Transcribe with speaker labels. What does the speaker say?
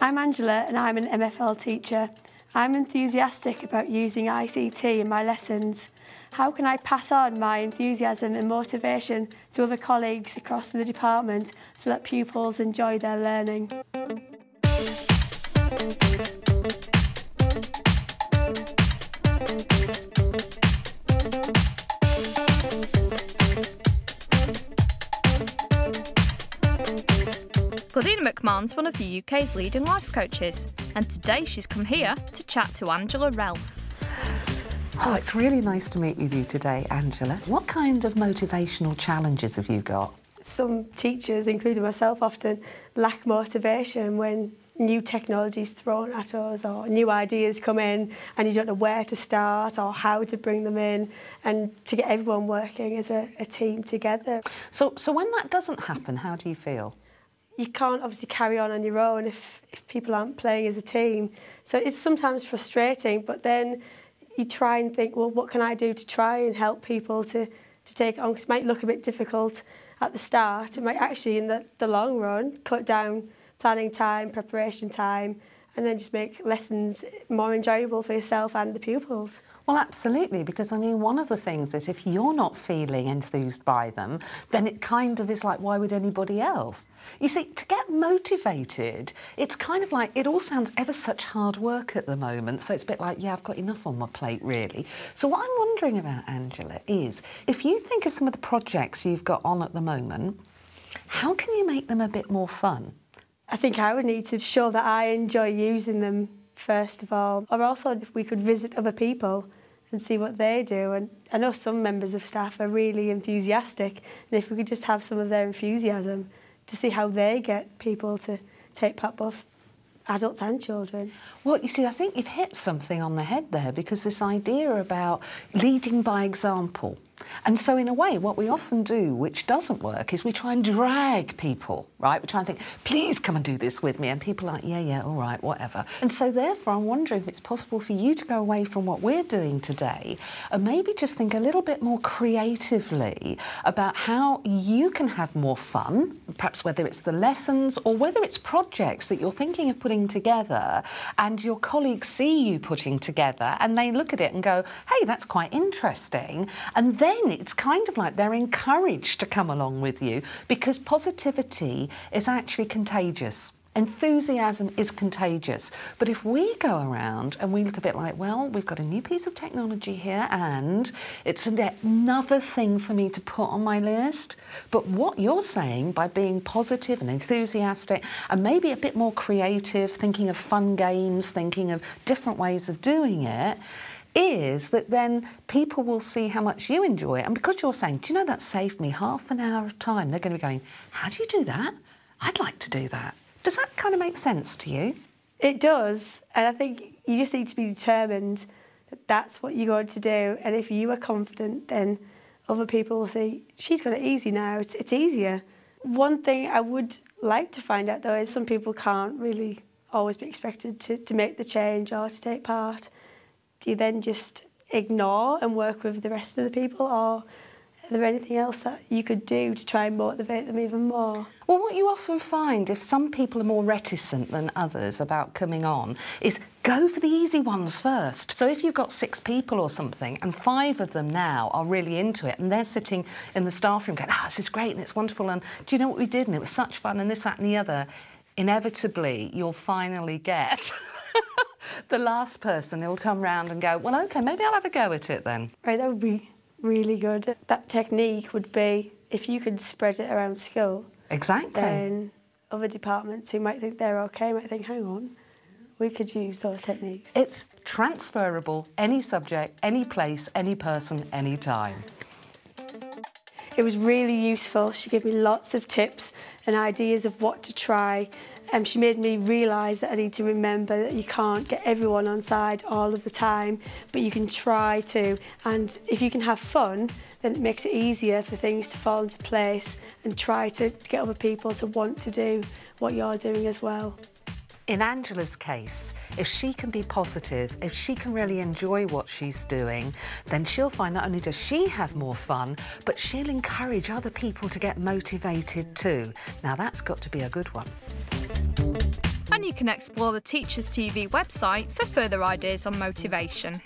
Speaker 1: I'm Angela and I'm an MFL teacher. I'm enthusiastic about using ICT in my lessons. How can I pass on my enthusiasm and motivation to other colleagues across the department so that pupils enjoy their learning?
Speaker 2: Claudina McMahon's one of the UK's leading life coaches, and today she's come here to chat to Angela Ralph.
Speaker 3: Oh, it's really nice to meet with you today, Angela. What kind of motivational challenges have you got?
Speaker 1: Some teachers, including myself, often lack motivation when new technology is thrown at us or new ideas come in and you don't know where to start or how to bring them in and to get everyone working as a team together.
Speaker 3: So when that doesn't happen, how do you feel?
Speaker 1: You can't obviously carry on your own if people aren't playing as a team. So it's sometimes frustrating, but then you try and think, well, what can I do to try and help people to take it on? Because it might look a bit difficult at the start. It might actually, in the long run, cut down planning time, preparation time, and then just make lessons more enjoyable for yourself and the pupils.
Speaker 3: Well, absolutely, because I mean, one of the things is if you're not feeling enthused by them, then it kind of is like, why would anybody else? You see, to get motivated, it's kind of like, it all sounds ever such hard work at the moment, so it's a bit like, yeah, I've got enough on my plate, really. So what I'm wondering about, Angela, is if you think of some of the projects you've got on at the moment, how can you make them a bit more fun?
Speaker 1: I think I would need to show that I enjoy using them first of all, or also if we could visit other people and see what they do. And I know some members of staff are really enthusiastic, and if we could just have some of their enthusiasm to see how they get people to take part, both adults and children.
Speaker 3: Well, you see, I think you've hit something on the head there, because this idea about leading by example. And so in a way, what we often do, which doesn't work, is we try and drag people, right? We try and think, please come and do this with me. And people are like, yeah, all right, whatever. And so therefore, I'm wondering if it's possible for you to go away from what we're doing today and maybe just think a little bit more creatively about how you can have more fun, perhaps whether it's the lessons or whether it's projects that you're thinking of putting together and your colleagues see you putting together and they look at it and go, hey, that's quite interesting. And then it's kind of like they're encouraged to come along with you, because positivity is actually contagious. Enthusiasm is contagious. But if we go around and we look a bit like, well, we've got a new piece of technology here and it's another thing for me to put on my list. But what you're saying, by being positive and enthusiastic and maybe a bit more creative, thinking of fun games, thinking of different ways of doing it, is that then people will see how much you enjoy it. And because you're saying, do you know, that saved me half an hour of time, they're going to be going, how do you do that? I'd like to do that. Does that kind of make sense to you?
Speaker 1: It does, and I think you just need to be determined that that's what you're going to do. And if you are confident, then other people will say, she's got it easy now, it's easier. One thing I would like to find out, though, is some people can't really always be expected to make the change or to take part. Do you then just ignore and work with the rest of the people, or are there anything else that you could do to try and motivate them even more?
Speaker 3: Well, what you often find, if some people are more reticent than others about coming on, is go for the easy ones first. So if you've got 6 people or something and 5 of them now are really into it and they're sitting in the staff room going, this is great and it's wonderful and do you know what we did and it was such fun and this, that and the other, inevitably you'll finally get the last person who'll come round and go, well, OK, maybe I'll have a go at it then.
Speaker 1: Right, that would be really good. That technique would be, if you could spread it around school.
Speaker 3: Exactly.
Speaker 1: Then other departments who might think they're OK might think, hang on, we could use those techniques.
Speaker 3: It's transferable, any subject, any place, any person, any time.
Speaker 1: It was really useful. She gave me lots of tips and ideas of what to try. She made me realise that I need to remember that you can't get everyone on side all of the time, but you can try to. And if you can have fun, then it makes it easier for things to fall into place and try to get other people to want to do what you're doing as well.
Speaker 3: In Angela's case, if she can be positive, if she can really enjoy what she's doing, then she'll find not only does she have more fun, but she'll encourage other people to get motivated too. Now that's got to be a good one.
Speaker 2: And you can explore the Teachers TV website for further ideas on motivation.